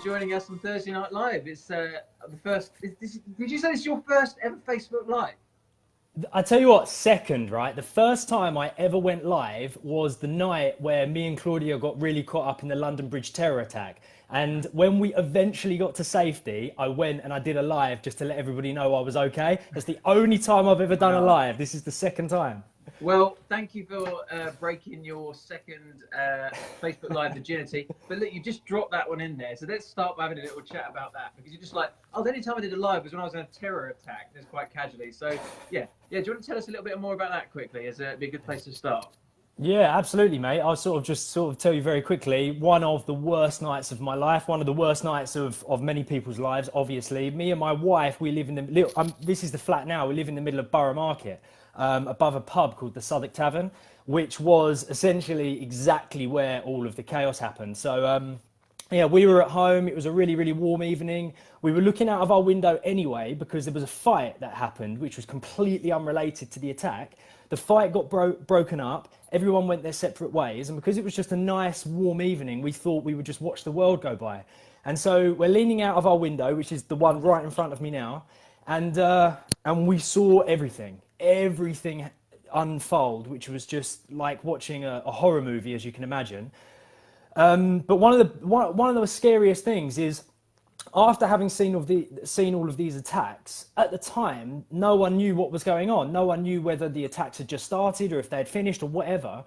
joining us on Thursday Night Live. It's the first. Did you say this is your first ever Facebook Live? I tell you what, second, right? The first time I ever went live was the night where me and Claudia got really caught up in the London Bridge terror attack. And when we eventually got to safety, I went and I did a live just to let everybody know I was okay. That's the only time I've ever done a live. This is the second time. Well, thank you for breaking your second Facebook Live virginity. But look, you just dropped that one in there. So let's start by having a little chat about that. Because you're just like, oh, the only time I did a live was when I was in a terror attack. Just quite casually. So, yeah. Do you want to tell us a little bit more about that quickly? It'd be a good place to start. Yeah, absolutely, mate. I'll sort of tell you very quickly, one of the worst nights of my life, one of the worst nights of many people's lives, obviously. Me and my wife, we live in the, this is the flat now, we live in the middle of Borough Market, above a pub called the Southwark Tavern, which was essentially exactly where all of the chaos happened. So, yeah, we were at home. It was a really, really warm evening. We were looking out of our window anyway because there was a fight that happened, which was completely unrelated to the attack. The fight got broken up. Everyone went their separate ways. And because it was just a nice, warm evening, we thought we would just watch the world go by. And so we're leaning out of our window, which is the one right in front of me now. And we saw everything unfold, which was just like watching a horror movie, as you can imagine. But one of the scariest things is, after having seen all of these attacks, at the time, no one knew what was going on. No one knew whether the attacks had just started or if they had finished or whatever.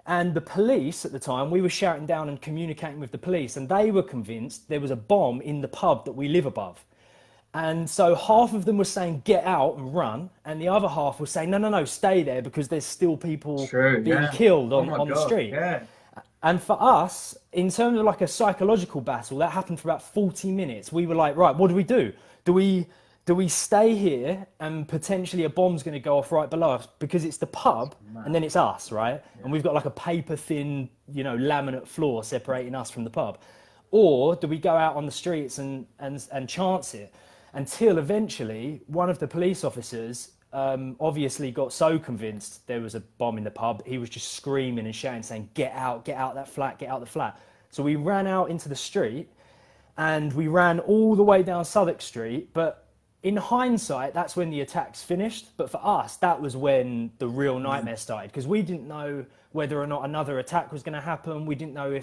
And the police at the time, we were shouting down and communicating with the police, and they were convinced there was a bomb in the pub that we live above. And so half of them were saying, get out and run. And the other half was saying, no, stay there because there's still people being killed on the street. Yeah. And for us, in terms of like a psychological battle, that happened for about 40 minutes. We were like, right, what do? Do we stay here and potentially a bomb's going to go off right below us because it's the pub and then it's us, right? Yeah. And we've got like a paper thin, laminate floor separating us from the pub. Or do we go out on the streets and chance it? Until eventually one of the police officers obviously got so convinced there was a bomb in the pub, he was just screaming and shouting, saying, get out that flat, get out the flat. So we ran out into the street and we ran all the way down Southwark Street. But in hindsight, that's when the attacks finished. But for us, that was when the real nightmare started, because we didn't know whether or not another attack was going to happen. We didn't know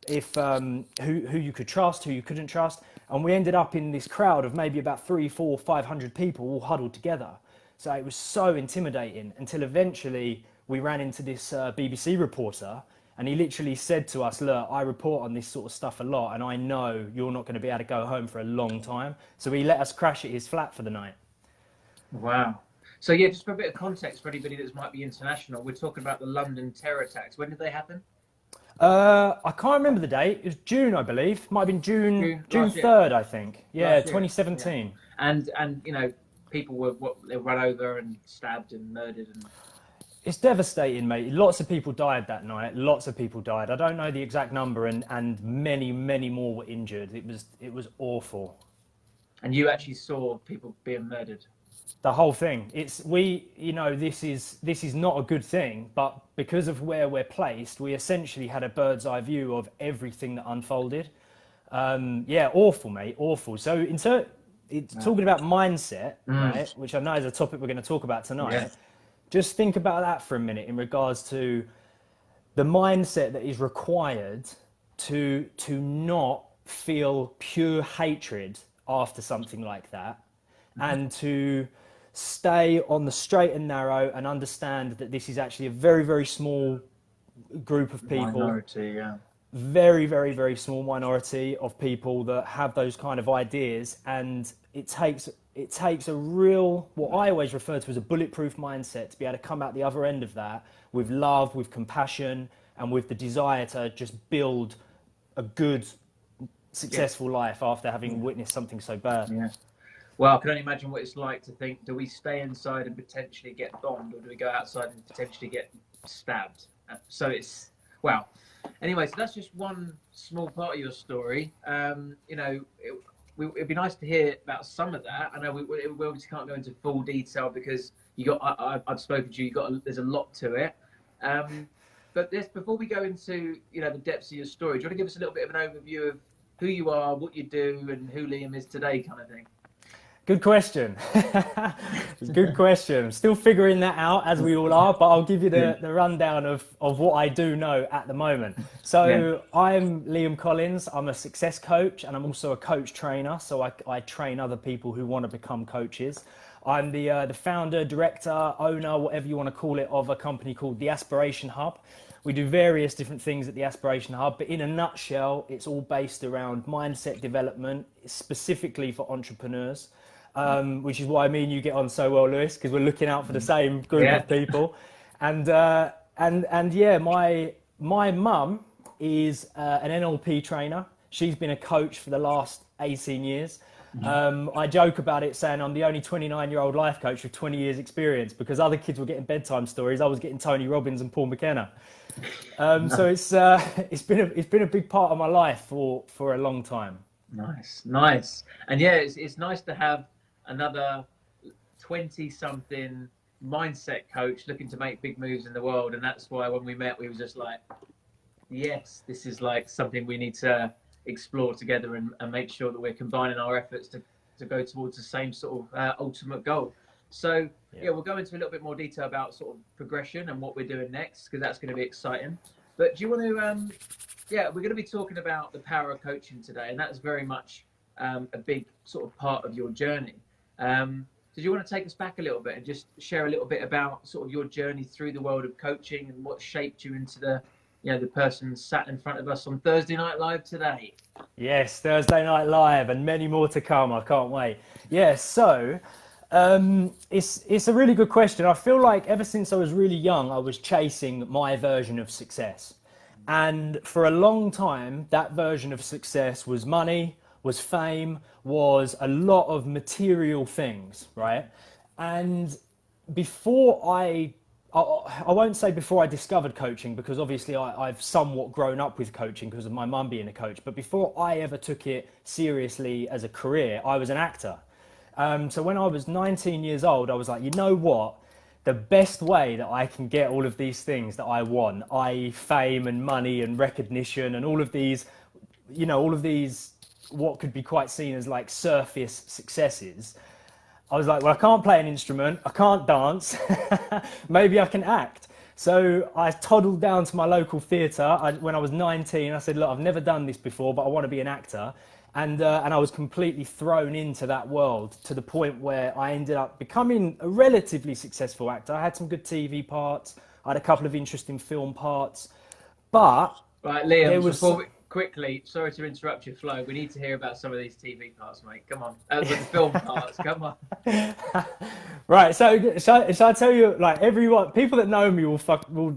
who you could trust, who you couldn't trust. And we ended up in this crowd of maybe about 300, 400, 500 people all huddled together. So it was so intimidating until eventually we ran into this BBC reporter, and he literally said to us, look, I report on this sort of stuff a lot and I know you're not going to be able to go home for a long time. So he let us crash at his flat for the night. Wow. So yeah, just for a bit of context for anybody that might be international, we're talking about the London terror attacks. When did they happen? I can't remember the date. It was June, I believe. Might have been June 3rd, I think. Yeah, 2017. Yeah. And people were run over and stabbed and murdered. It's devastating, mate. Lots of people died that night. Lots of people died. I don't know the exact number, and many, many more were injured. It was awful. And you actually saw people being murdered. The whole thing. This is not a good thing, but because of where we're placed, we essentially had a bird's eye view of everything that unfolded. Yeah, awful, mate. Awful. So talking about mindset, right, which I know is a topic we're going to talk about tonight. Yeah. Just think about that for a minute in regards to the mindset that is required to not feel pure hatred after something like that, and to stay on the straight and narrow and understand that this is actually a very, very small group of people. Minority, yeah. Very, very, very small minority of people that have those kind of ideas, and it takes a real, what I always refer to as a bulletproof mindset, to be able to come out the other end of that with love, with compassion, and with the desire to just build a good, successful life after having witnessed something so bad. Yeah. Well, I can only imagine what it's like to think, do we stay inside and potentially get bombed, or do we go outside and potentially get stabbed? So it's, wow. Anyway, so that's just one small part of your story. It'd be nice to hear about some of that. I know we obviously can't go into full detail because I've spoken to you. There's a lot to it. But before we go into the depths of your story, do you want to give us a little bit of an overview of who you are, what you do, and who Liam is today, kind of thing? Good question. Good question. Still figuring that out, as we all are, but I'll give you the rundown of what I do know at the moment. So I'm Liam Collins. I'm a success coach, and I'm also a coach trainer. So I train other people who want to become coaches. I'm the founder, director, owner, whatever you want to call it, of a company called the Aspiration Hub. We do various different things at the Aspiration Hub, but in a nutshell, it's all based around mindset development, specifically for entrepreneurs. Which is why me and you get on so well, Lewis, because we're looking out for the same group of people. And yeah, my mum is an NLP trainer. She's been a coach for the last 18 years. I joke about it saying I'm the only 29-year-old life coach with 20 years experience, because other kids were getting bedtime stories. I was getting Tony Robbins and Paul McKenna. So it's been a big part of my life for a long time. Nice. And yeah, it's nice to have another 20-something mindset coach looking to make big moves in the world. And that's why when we met, we were just like, yes, this is like something we need to explore together and make sure that we're combining our efforts to go towards the same sort of ultimate goal. So yeah, we'll go into a little bit more detail about sort of progression and what we're doing next, because that's going to be exciting. But do you want to, we're going to be talking about the power of coaching today, and that's very much a big sort of part of your journey. So do you want to take us back a little bit and just share a little bit about sort of your journey through the world of coaching and what shaped you into the person sat in front of us on Thursday Night Live today? Yes, Thursday Night Live, and many more to come. I can't wait. Yeah, so it's a really good question. I feel like ever since I was really young, I was chasing my version of success. And for a long time, that version of success was money, was fame, was a lot of material things, right? And before I won't say before I discovered coaching, because obviously I've somewhat grown up with coaching because of my mum being a coach, but before I ever took it seriously as a career, I was an actor. So when I was 19 years old, I was like, you know what? The best way that I can get all of these things that I want, i.e. fame and money and recognition and all of these, what could be quite seen as like surface successes. I was like, well, I can't play an instrument, I can't dance, maybe I can act. So I toddled down to my local theatre when I was 19. I said, look, I've never done this before, but I want to be an actor. And I was completely thrown into that world to the point where I ended up becoming a relatively successful actor. I had some good TV parts, I had a couple of interesting film parts, but... Right, Liam, quickly, sorry to interrupt your flow. We need to hear about some of these TV parts, mate. Come on. The film parts, come on. Right, so I tell you, like, everyone, people that know me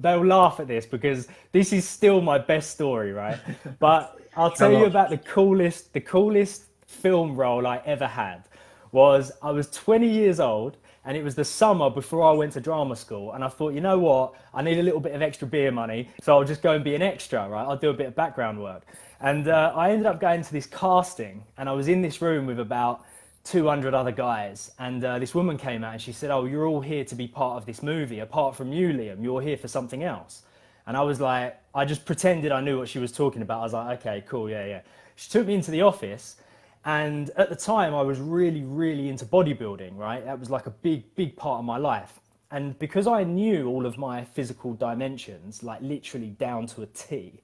they'll laugh at this, because this is still my best story, right? But I'll tell you about the coolest film role I ever had. I was 20 years old, and it was the summer before I went to drama school, and I thought, you know what, I need a little bit of extra beer money, so I'll just go and be an extra, right? I'll do a bit of background work. And I ended up going to this casting, and I was in this room with about 200 other guys, and this woman came out and she said, oh, you're all here to be part of this movie, apart from you, Liam, you're here for something else. And I was like, I just pretended I knew what she was talking about. I was like, okay, cool, yeah. She took me into the office, and at the time I was really, really into bodybuilding, right? That was like a big part of my life. And because I knew all of my physical dimensions, like literally down to a T,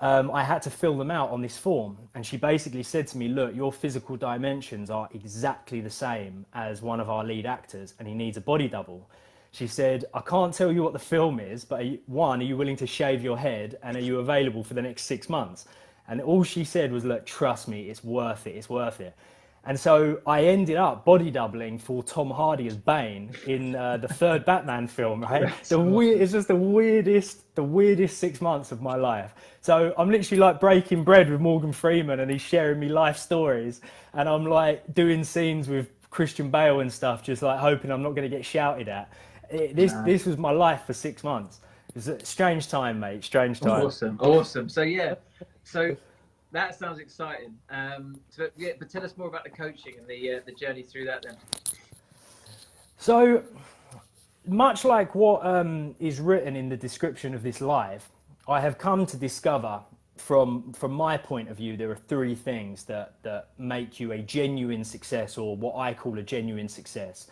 I had to fill them out on this form. And she basically said to me, look, your physical dimensions are exactly the same as one of our lead actors, and he needs a body double. She said, I can't tell you what the film is, but are you willing to shave your head, and are you available for the next 6 months? And all she said was, look, trust me, it's worth it. And so I ended up body doubling for Tom Hardy as Bane in the third Batman film, right? It's just the weirdest 6 months of my life. So I'm literally like breaking bread with Morgan Freeman, and he's sharing me life stories, and I'm like doing scenes with Christian Bale and stuff, just like hoping I'm not going to get shouted at. This was my life for 6 months. It was a strange time, mate. Strange time. Awesome. So that sounds exciting. But tell us more about the coaching and the journey through that then. So much like what is written in the description of this live, I have come to discover from my point of view, there are three things that make you a genuine success, or what I call a genuine success.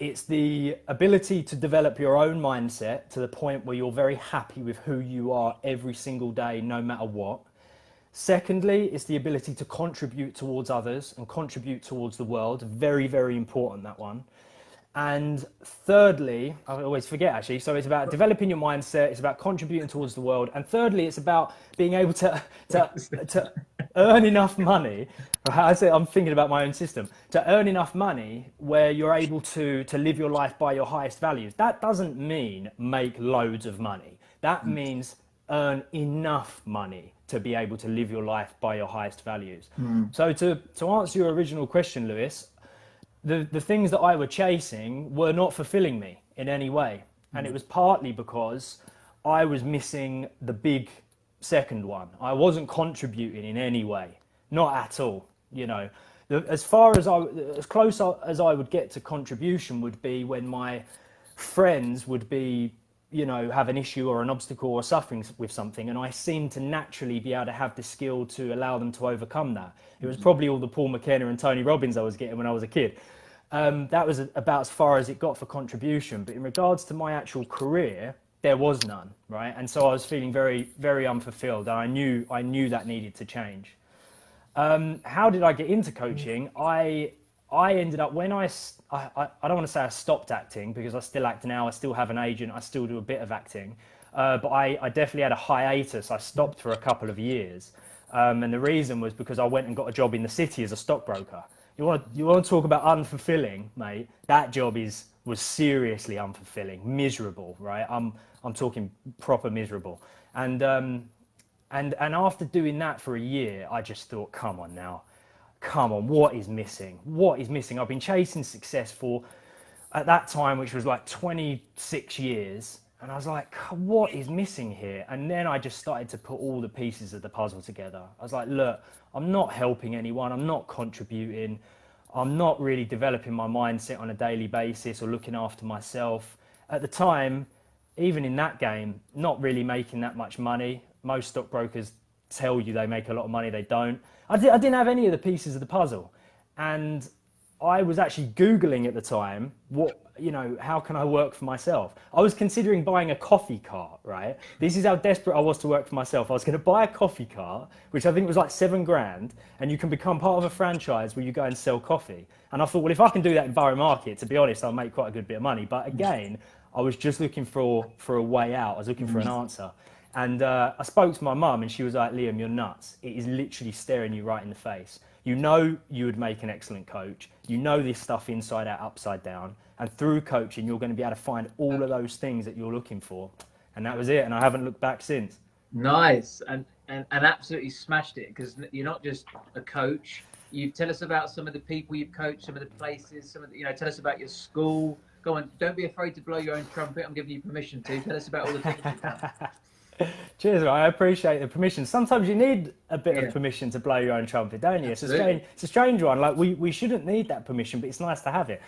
It's the ability to develop your own mindset to the point where you're very happy with who you are every single day, no matter what. Secondly, it's the ability to contribute towards others and contribute towards the world. Very, very important, that one. And thirdly, I always forget actually, so it's about developing your mindset, it's about contributing towards the world. And thirdly, it's about being able to earn enough money. I'm thinking about my own system, to earn enough money where you're able to live your life by your highest values. That doesn't mean make loads of money. That means earn enough money to be able to live your life by your highest values. So to answer your original question, Lewis, the things that I were chasing were not fulfilling me in any way. And it was partly because I was missing the big second one. I wasn't contributing in any way, not at all. You know, as close as I would get to contribution would be when my friends would be, you know, have an issue or an obstacle or suffering with something, and I seemed to naturally be able to have the skill to allow them to overcome that. It was probably all the Paul McKenna and Tony Robbins I was getting when I was a kid. That was about as far as it got for contribution. But in regards to my actual career, there was none, right? And so I was feeling very, very unfulfilled, and I knew that needed to change. How did I get into coaching? I ended up, when I don't want to say I stopped acting, because I still act now, I still have an agent, I still do a bit of acting, but I definitely had a hiatus. I stopped for a couple of years, and the reason was because I went and got a job in the city as a stockbroker. You want to talk about unfulfilling, mate? That job was seriously unfulfilling, miserable, right? I'm talking proper miserable, and after doing that for a year, I just thought, come on, what is missing? What is missing? I've been chasing success for, at that time, which was like 26 years. And I was like, what is missing here? And then I just started to put all the pieces of the puzzle together. I was like, look, I'm not helping anyone. I'm not contributing. I'm not really developing my mindset on a daily basis or looking after myself. At the time, even in that game, not really making that much money. Most stockbrokers tell you they make a lot of money, they don't. I didn't have any of the pieces of the puzzle, and I was actually Googling at the time, how can I work for myself? I was considering buying a coffee cart, right? This is how desperate I was to work for myself. I was going to buy a coffee cart, which I think was like $7,000, and you can become part of a franchise where you go and sell coffee. And I thought, well, if I can do that in Borough Market, to be honest, I'll make quite a good bit of money. But again, I was just looking for a way out. I was looking for an answer. And I spoke to my mum, and she was like, Liam, you're nuts. It is literally staring you right in the face. You know you would make an excellent coach. You know this stuff inside out, upside down. And through coaching, you're going to be able to find all of those things that you're looking for. And that was it. And I haven't looked back since. Nice. And absolutely smashed it, because you're not just a coach. You tell us about some of the people you've coached, some of the places, tell us about your school. Go on, don't be afraid to blow your own trumpet. I'm giving you permission to. Tell us about all the things you've done. Cheers, I appreciate the permission. Sometimes you need a bit of permission to blow your own trumpet, don't you? It's a strange one. Like we shouldn't need that permission, but it's nice to have it.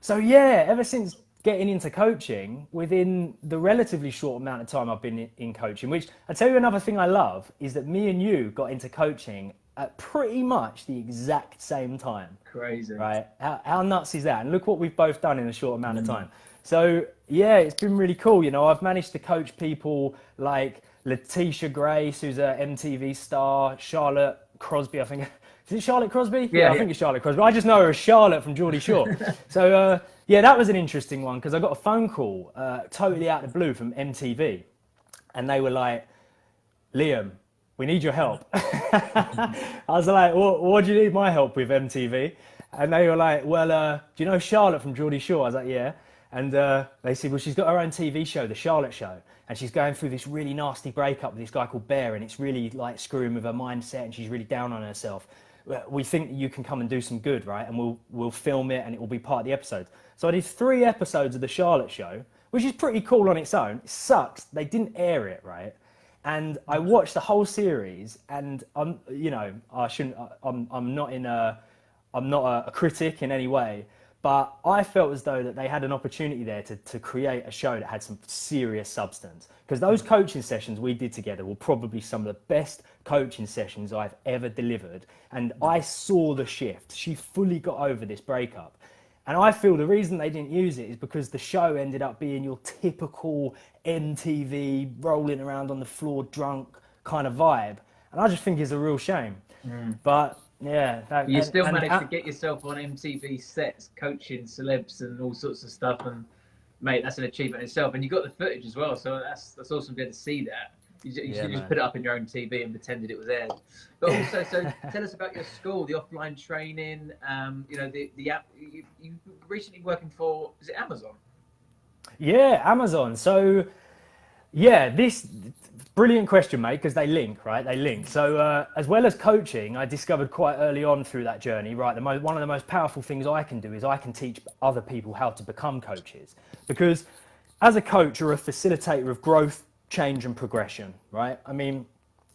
So yeah, ever since getting into coaching, within the relatively short amount of time I've been in coaching, which I tell you, another thing I love is that me and you got into coaching at pretty much the exact same time. Crazy, right? How nuts is that? And look what we've both done in a short amount of time. So yeah, it's been really cool. I've managed to coach people like Letitia Grace, who's a MTV star, Charlotte Crosby, I think. Is it Charlotte Crosby? Yeah, I think it's Charlotte Crosby. I just know her as Charlotte from Geordie Shore. So yeah, that was an interesting one, because I got a phone call totally out of the blue from MTV, and they were like, Liam, we need your help. I was like, what do you need my help with, MTV? And they were like, well, do you know Charlotte from Geordie Shore? I was like, yeah. And they said, well, she's got her own TV show, The Charlotte Show, and she's going through this really nasty breakup with this guy called Bear, and it's really like screwing with her mindset, and she's really down on herself. We think that you can come and do some good, right? And we'll film it, and it will be part of the episode. So I did 3 episodes of The Charlotte Show, which is pretty cool on its own. It sucks. They didn't air it, right? And I watched the whole series, and I'm not a critic in any way, But I felt as though that they had an opportunity there to create a show that had some serious substance. Because those coaching sessions we did together were probably some of the best coaching sessions I've ever delivered. And I saw the shift. She fully got over this breakup. And I feel the reason they didn't use it is because the show ended up being your typical MTV rolling around on the floor drunk kind of vibe. And I just think it's a real shame. But yeah, you still managed to get yourself on MTV sets, coaching celebs and all sorts of stuff, and mate, that's an achievement in itself. And you got the footage as well, so that's awesome to be able to see that. You just put it up in your own TV and pretended it was aired. But also, so tell us about your school, the offline training. You know, the app. You recently working for, is it Amazon? Yeah, Amazon. So yeah, this brilliant question, mate, because they link, right? They link. So as well as coaching, I discovered quite early on through that journey, right? One of the most powerful things I can do is I can teach other people how to become coaches. Because as a coach, you're a facilitator of growth, change and progression, right? I mean,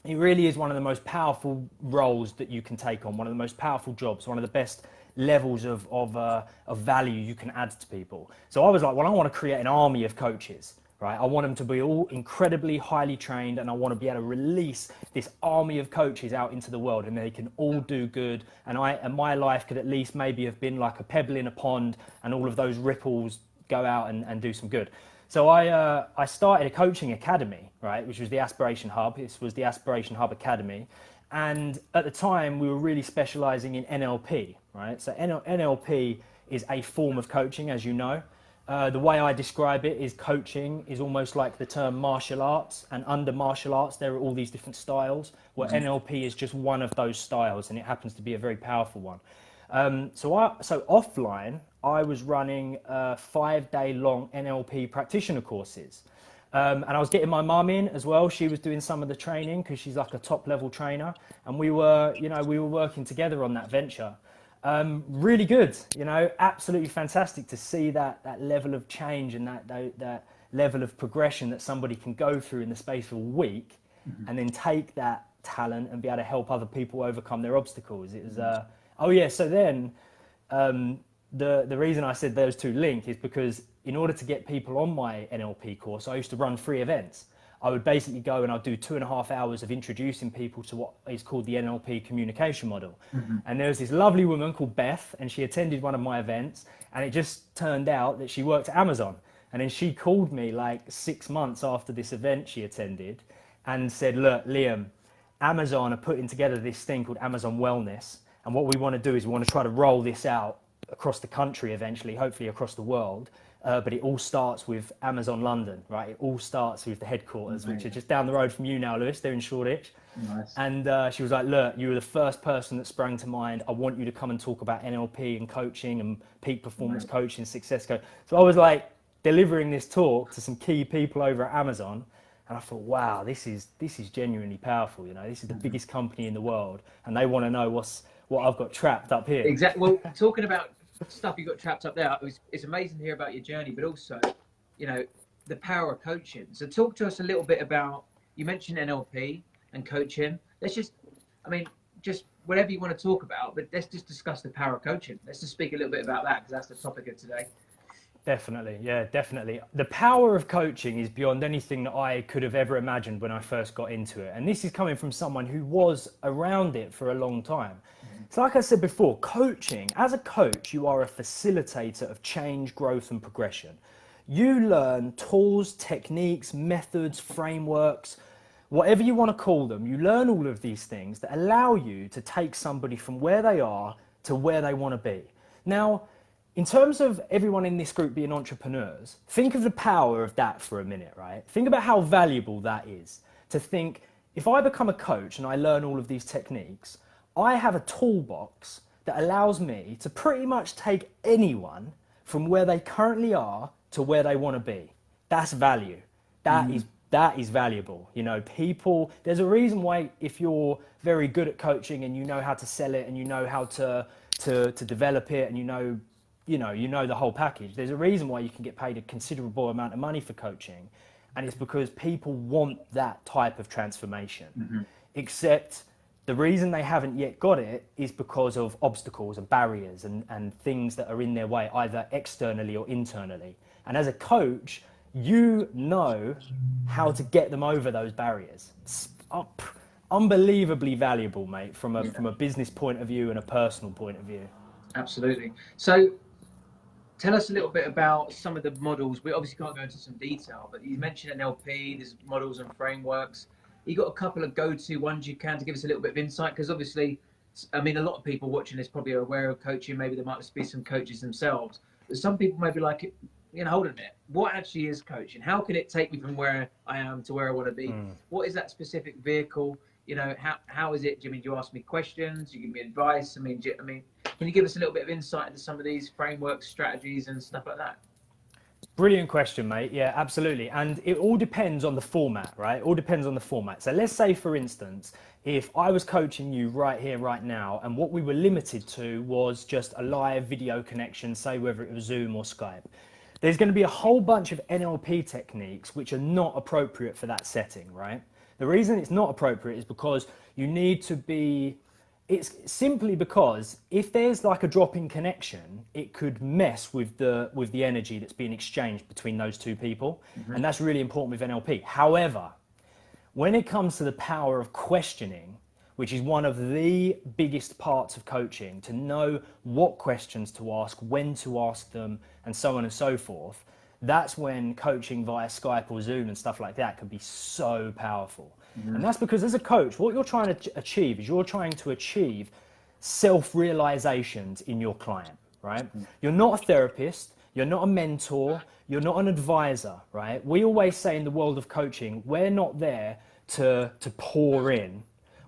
it really is one of the most powerful roles that you can take on, one of the most powerful jobs, one of the best levels of value you can add to people. So I was like, well, I want to create an army of coaches, right? I want them to be all incredibly highly trained, and I want to be able to release this army of coaches out into the world, and they can all do good. And my life could at least maybe have been like a pebble in a pond, and all of those ripples go out and do some good. So I started a coaching academy, right, which was the Aspiration Hub. This was the Aspiration Hub Academy. And at the time, we were really specializing in NLP, right? So NLP is a form of coaching, as you know. The way I describe it is coaching is almost like the term martial arts, and under martial arts, there are all these different styles, where NLP is just one of those styles, and it happens to be a very powerful one. So offline, I was running 5-day long NLP practitioner courses. And I was getting my mum in as well. She was doing some of the training because she's like a top level trainer. And we were working together on that venture. Really good, absolutely fantastic to see that level of change and that level of progression that somebody can go through in the space of a week, and then take that talent and be able to help other people overcome their obstacles. It was, so then the reason I said those two link is because in order to get people on my NLP course, I used to run free events. I would basically go and I'd do 2.5 hours of introducing people to what is called the Nlp Communication Model. And there was this lovely woman called Beth, and she attended one of my events, and it just turned out that she worked at Amazon. And then she called me like 6 months after this event she attended and said, look, Liam, Amazon are putting together this thing called Amazon Wellness. And what we want to do is we want to try to roll this out across the country eventually, hopefully across the world. But it all starts with Amazon London, right? It all starts with the headquarters, which are just down the road from you now, Lewis. They're in Shoreditch. Nice. And she was like, look, you were the first person that sprang to mind. I want you to come and talk about NLP and coaching and peak performance coaching, success coach. So I was like delivering this talk to some key people over at Amazon. And I thought, wow, this is genuinely powerful. This is the biggest company in the world. And they want to know what I've got trapped up here. Exactly. Well, talking about stuff you got trapped up there, it's amazing to hear about your journey, but also, the power of coaching. So talk to us a little bit about, you mentioned NLP and coaching. Let's just whatever you want to talk about, but let's just discuss the power of coaching. Let's just speak a little bit about that, because that's the topic of today. Definitely. Yeah, definitely. The power of coaching is beyond anything that I could have ever imagined when I first got into it. And this is coming from someone who was around it for a long time. So like I said before, coaching, as a coach, you are a facilitator of change, growth, and progression. You learn tools, techniques, methods, frameworks, whatever you want to call them. You learn all of these things that allow you to take somebody from where they are to where they want to be. Now, in terms of everyone in this group being entrepreneurs, think of the power of that for a minute, right? Think about how valuable that is to think, if I become a coach and I learn all of these techniques, I have a toolbox that allows me to pretty much take anyone from where they currently are to where they want to be. That's value. That is valuable. People, there's a reason why if you're very good at coaching and you know how to sell it and you know how to develop it and you know the whole package, there's a reason why you can get paid a considerable amount of money for coaching. And it's because people want that type of transformation. Except The reason they haven't yet got it is because of obstacles and barriers and things that are in their way, either externally or internally. And as a coach, you know how to get them over those barriers. It's unbelievably valuable, mate, from a business point of view and a personal point of view. Absolutely. So tell us a little bit about some of the models. We obviously can't go into some detail, but you mentioned NLP, there's models and frameworks. You got a couple of go-to ones you can to give us a little bit of insight? Because obviously, I mean, a lot of people watching this probably are aware of coaching. Maybe there might be some coaches themselves. But some people may be like, hold on a minute. What actually is coaching? How can it take me from where I am to where I want to be? What is that specific vehicle? How is it? Do you ask me questions? Do you give me advice? I mean, can you give us a little bit of insight into some of these frameworks, strategies, and stuff like that? Brilliant question, mate. Yeah, absolutely. And it all depends on the format, right? It all depends on the format. So let's say, for instance, if I was coaching you right here, right now, and what we were limited to was just a live video connection, say whether it was Zoom or Skype, there's going to be a whole bunch of NLP techniques which are not appropriate for that setting, right? The reason it's not appropriate is because you need to be... It's simply because if there's like a drop in connection, it could mess with the energy that's being exchanged between those two people. And that's really important with NLP. However, when it comes to the power of questioning, which is one of the biggest parts of coaching, to know what questions to ask, when to ask them, and so on and so forth, that's when coaching via Skype or Zoom and stuff like that can be so powerful. And that's because as a coach, what you're trying to achieve is you're trying to achieve self-realizations in your client, right? You're not a therapist, you're not a mentor, you're not an advisor, right? We always say in the world of coaching, we're not there to pour in,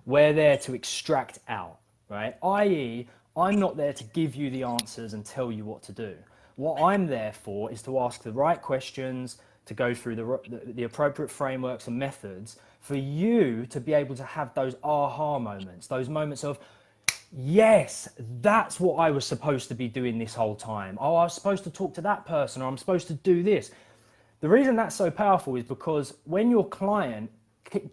we're there to extract out, right? i.e., I'm not there to give you the answers and tell you what to do. What I'm there for is to ask the right questions, to go through the appropriate frameworks and methods for you to be able to have those aha moments, those moments of, yes, that's what I was supposed to be doing this whole time. Oh, I was supposed to talk to that person, or I'm supposed to do this. The reason that's so powerful is because when your client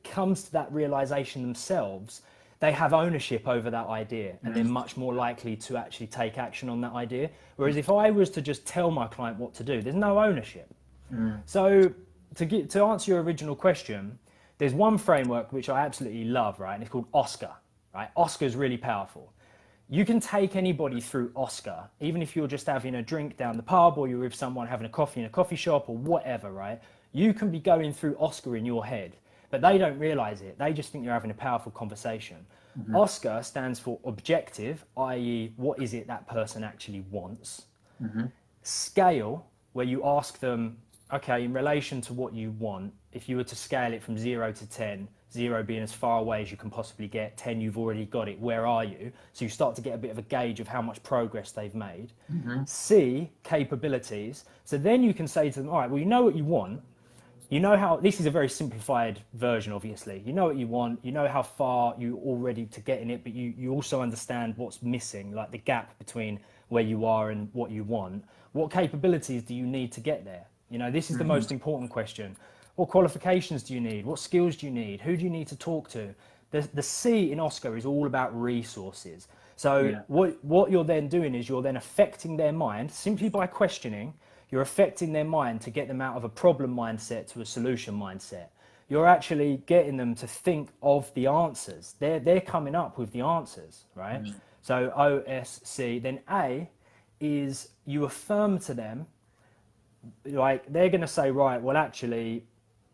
comes to that realization themselves, they have ownership over that idea and they're much more likely to actually take action on that idea. Whereas if I was to just tell my client what to do, there's no ownership. So to answer your original question, there's one framework which I absolutely love, right? And it's called Oscar, right? Oscar is really powerful. You can take anybody through Oscar, even if you're just having a drink down the pub or you're with someone having a coffee in a coffee shop or whatever, right? You can be going through Oscar in your head, but they don't realize it. They just think you're having a powerful conversation. Oscar stands for objective, i.e. what is it that person actually wants? Scale, where you ask them, okay, in relation to what you want, if you were to scale it from 0 to 10, 0 being as far away as you can possibly get, 10 you've already got it, where are you? So you start to get a bit of a gauge of how much progress they've made. C, capabilities. So then you can say to them, all right, well, you know what you want. You know how, this is a very simplified version, obviously. You know what you want, you know how far you already to get in it, but you also understand what's missing, like the gap between where you are and what you want. What capabilities do you need to get there? You know, this is the most important question. What qualifications do you need? What skills do you need? Who do you need to talk to? The C in Oscar is all about resources. So what you're then doing is you're then affecting their mind simply by questioning. You're affecting their mind to get them out of a problem mindset to a solution mindset. You're actually getting them to think of the answers. They're coming up with the answers, right? So O, S, C. Then A is you affirm to them, like they're going to say, right, well, actually,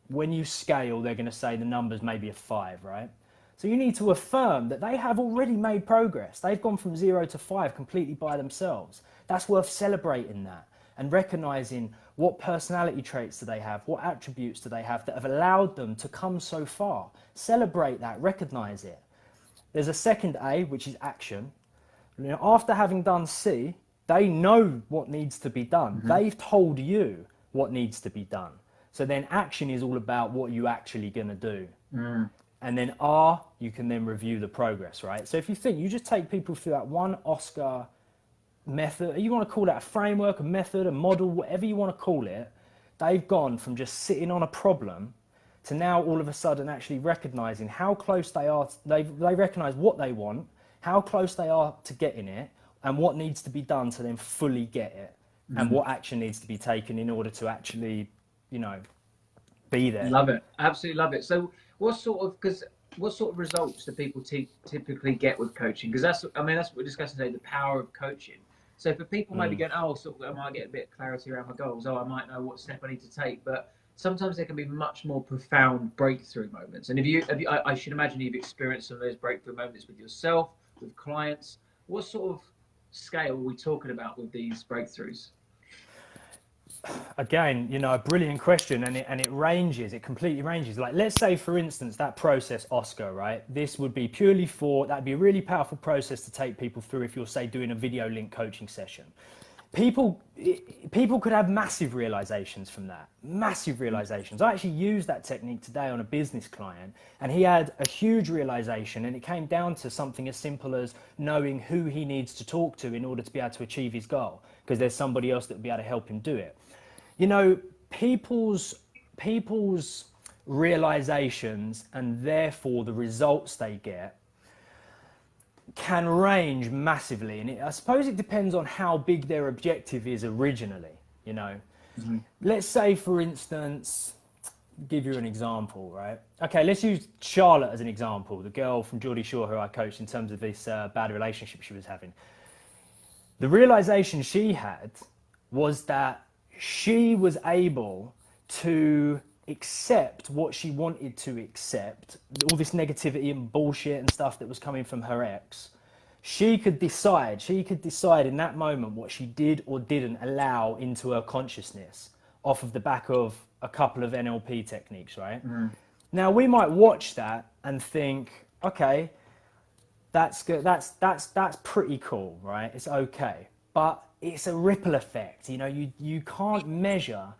when you scale, they're going to say the numbers maybe a 5, right? So you need to affirm that they have already made progress. They've gone from 0 to 5 completely by themselves. That's worth celebrating that and recognizing what personality traits do they have, what attributes do they have that have allowed them to come so far. Celebrate that, recognize it. There's a second A, which is action. You know, after having done C, they know what needs to be done. They've told you what needs to be done. So then action is all about what you actually going to do. And then R, you can then review the progress, right? So if you think, you just take people through that one Oscar method, you want to call that a framework, a method, a model, whatever you want to call it, they've gone from just sitting on a problem to now all of a sudden actually recognizing how close they are. They recognize what they want, how close they are to getting it, and what needs to be done to then fully get it, and what action needs to be taken in order to actually, you know, be there. Love it. Absolutely love it. So what sort of results do people typically get with coaching? Because that's what we're discussing today, the power of coaching. So for people maybe going, oh, I might get a bit of clarity around my goals. Oh, I might know what step I need to take. But sometimes there can be much more profound breakthrough moments. And I should imagine you've experienced some of those breakthrough moments with yourself, with clients. What sort of scale are we talking about with these breakthroughs? Again, you know, a brilliant question, and it completely ranges. Like, let's say, for instance, that process, Oscar, right? This would be that'd be a really powerful process to take people through if you're, say, doing a video link coaching session. People could have massive realizations from that, massive realizations. I actually used that technique today on a business client, and he had a huge realization, and it came down to something as simple as knowing who he needs to talk to in order to be able to achieve his goal, because there's somebody else that would be able to help him do it. You know, people's realizations, and therefore the results they get, can range massively, and I suppose it depends on how big their objective is originally. You know, let's say, for instance, give you an example, right? Okay, let's use Charlotte as an example, the girl from Geordie Shore who I coached in terms of this bad relationship she was having. The realization she had was that she was able to accept what she wanted to accept, all this negativity and bullshit and stuff that was coming from her ex. She could decide in that moment what she did or didn't allow into her consciousness off of the back of a couple of NLP techniques, right? Now we might watch that and think, okay, that's good, that's pretty cool, right? It's okay. But it's a ripple effect. You know, you can't measure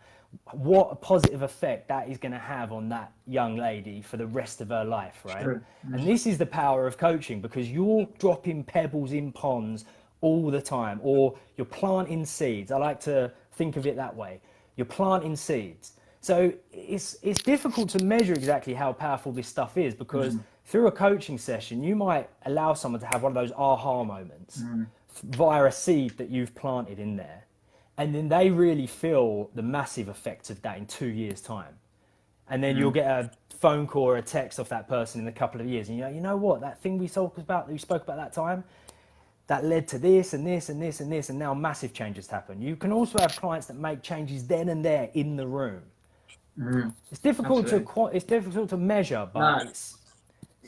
what a positive effect that is going to have on that young lady for the rest of her life, right? Sure. And this is the power of coaching, because you're dropping pebbles in ponds all the time, or you're planting seeds. I like to think of it that way. You're planting seeds. So it's difficult to measure exactly how powerful this stuff is, because through a coaching session, you might allow someone to have one of those aha moments via a seed that you've planted in there. And then they really feel the massive effects of that in 2 years' time. And then you'll get a phone call or a text off that person in a couple of years. And you know what, that thing we spoke about that time, that led to this and this and this and this, and now massive changes happen. You can also have clients that make changes then and there in the room. It's difficult to measure, but it's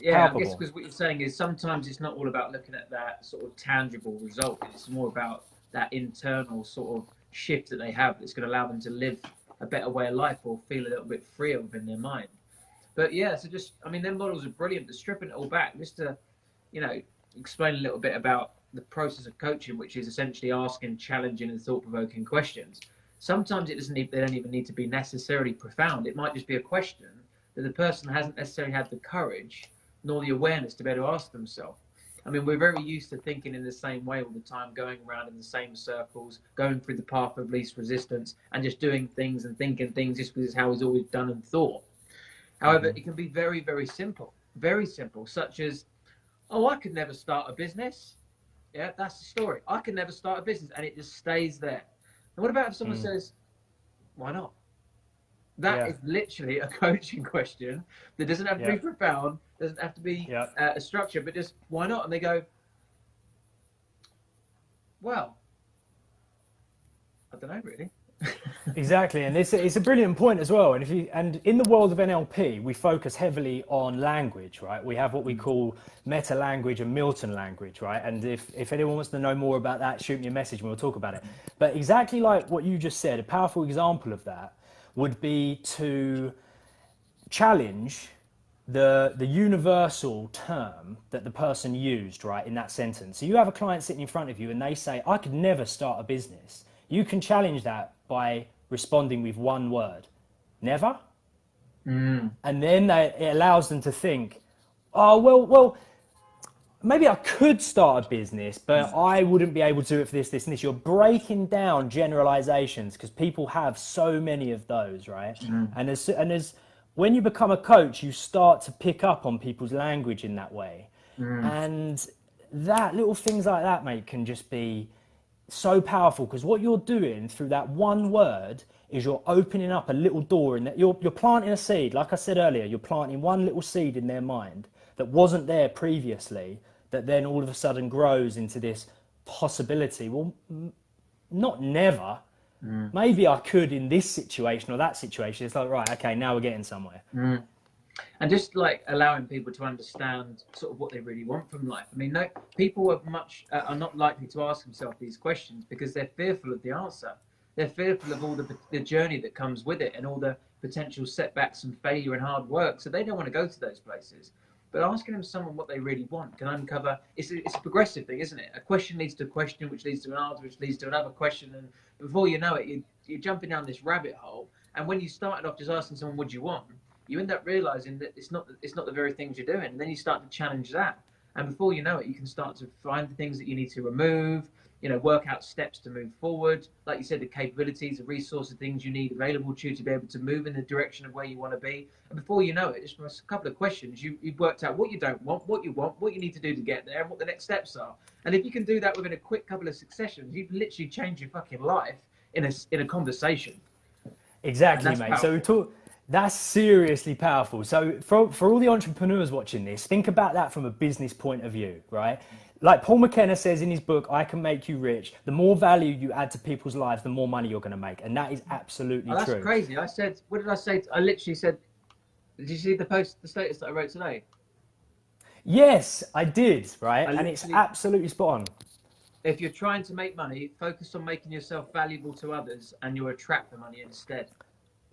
palpable. I guess because what you're saying is sometimes it's not all about looking at that sort of tangible result. It's more about that internal sort of shift that they have that's going to allow them to live a better way of life or feel a little bit freer within their mind. But yeah, so their models are brilliant, but stripping it all back, just to, you know, explain a little bit about the process of coaching, which is essentially asking challenging and thought-provoking questions. Sometimes they don't even need to be necessarily profound. It might just be a question that the person hasn't necessarily had the courage nor the awareness to be able to ask themselves. I mean, we're very used to thinking in the same way all the time, going around in the same circles, going through the path of least resistance, and just doing things and thinking things just because it's how it's always done and thought. However, it can be very, very simple, such as, oh, I could never start a business. Yeah, that's the story. I could never start a business, and it just stays there. And what about if someone says, why not? That is literally a coaching question that doesn't have to be profound, doesn't have to be a structure, but just why not? And they go, well, I don't know really. Exactly, and it's a brilliant point as well. And in the world of NLP, we focus heavily on language, right? We have what we call meta language and Milton language, right? And if anyone wants to know more about that, shoot me a message and we'll talk about it. But exactly like what you just said, a powerful example of that would be to challenge the universal term that the person used, right, in that sentence. So you have a client sitting in front of you and they say, I could never start a business. You can challenge that by responding with one word, never. And then it allows them to think, oh, well, maybe I could start a business, but I wouldn't be able to do it for this, this, and this. You're breaking down generalizations because people have so many of those, right? And as when you become a coach, you start to pick up on people's language in that way. And that little things like that, mate, can just be so powerful, because what you're doing through that one word is you're opening up a little door in that you're planting a seed. Like I said earlier, you're planting one little seed in their mind that wasn't there previously, that then all of a sudden grows into this possibility. Well, not never. Maybe I could in this situation or that situation. It's like, right, okay, now we're getting somewhere. And just like allowing people to understand sort of what they really want from life. I mean, no, people are not likely to ask themselves these questions because they're fearful of the answer. They're fearful of all the journey that comes with it and all the potential setbacks and failure and hard work. So they don't want to go to those places. But asking them someone what they really want can uncover, it's a progressive thing, isn't it? A question leads to a question, which leads to an answer, which leads to another question. And before you know it, you're jumping down this rabbit hole. And when you started off just asking someone, what do you want? You end up realizing that it's not the very things you're doing. And then you start to challenge that. And before you know it, you can start to find the things that you need to remove, work out steps to move forward. Like you said, the capabilities, the resources, things you need available to you to be able to move in the direction of where you want to be. And before you know it, just from a couple of questions, you've worked out what you don't want, what you want, what you need to do to get there, and what the next steps are. And if you can do that within a quick couple of successions, you've literally changed your fucking life in a conversation. Exactly, mate. Powerful. So that's seriously powerful. So for all the entrepreneurs watching this, think about that from a business point of view, right? Like Paul McKenna says in his book, I Can Make You Rich, the more value you add to people's lives, the more money you're going to make. And that is absolutely true. That's crazy. I said, what did I say? I literally said, did you see the status that I wrote today? Yes, I did, right? And it's absolutely spot on. If you're trying to make money, focus on making yourself valuable to others and you'll attract the money instead.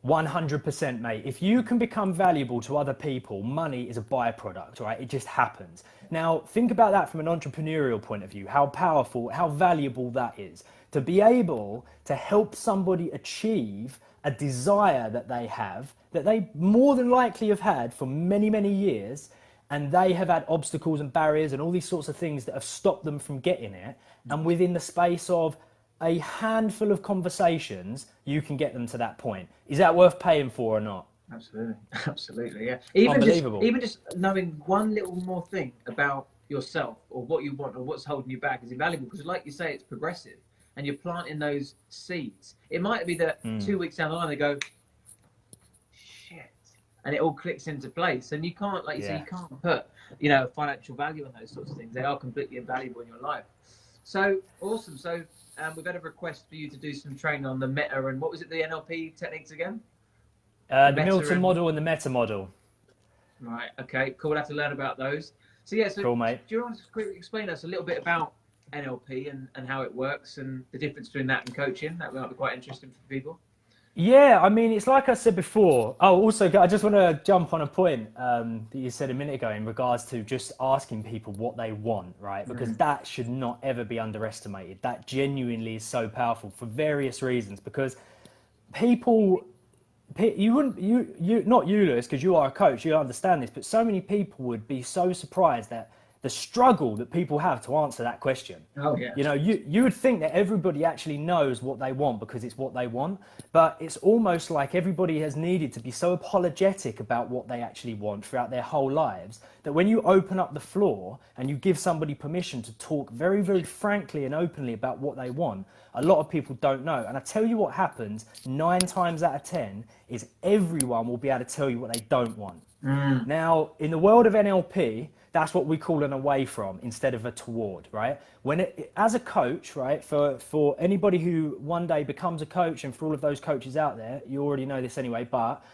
100%, mate. If you can become valuable to other people, money is a byproduct, right? It just happens. Now, think about that from an entrepreneurial point of view, how powerful, how valuable that is. To be able to help somebody achieve a desire that they have, that they more than likely have had for many, many years, and they have had obstacles and barriers and all these sorts of things that have stopped them from getting it. And within the space of a handful of conversations, you can get them to that point. Is that worth paying for or not? Absolutely, yeah. Unbelievable. Even just knowing one little more thing about yourself or what you want or what's holding you back is invaluable, because like you say, it's progressive and you're planting those seeds. It might be that 2 weeks down the line they go, shit, and it all clicks into place. And you can't, like you say, you can't put, financial value on those sorts of things. They are completely invaluable in your life. So awesome. So we've had a request for you to do some training on the meta and what was it, the Nlp techniques again? The Milton model and the meta model. Right. Okay. Cool. We'll have to learn about those. So yeah. So cool, mate. Do you want to quickly explain us a little bit about Nlp and how it works and the difference between that and coaching? That might be quite interesting for people. Yeah, I mean, it's like I said before. Oh, also, I just want to jump on a point that you said a minute ago in regards to just asking people what they want, right? Because that should not ever be underestimated. That genuinely is so powerful for various reasons. Because people, not you, Lewis, because you are a coach, you understand this, but so many people would be so surprised that the struggle that people have to answer that question. Oh, yeah. You would think that everybody actually knows what they want because it's what they want, but it's almost like everybody has needed to be so apologetic about what they actually want throughout their whole lives that when you open up the floor and you give somebody permission to talk very, very frankly and openly about what they want, a lot of people don't know. And I tell you what happens 9 times out of 10 is everyone will be able to tell you what they don't want. Now, in the world of NLP, that's what we call an away from instead of a toward, right? As a coach, right, for anybody who one day becomes a coach, and for all of those coaches out there, you already know this anyway, but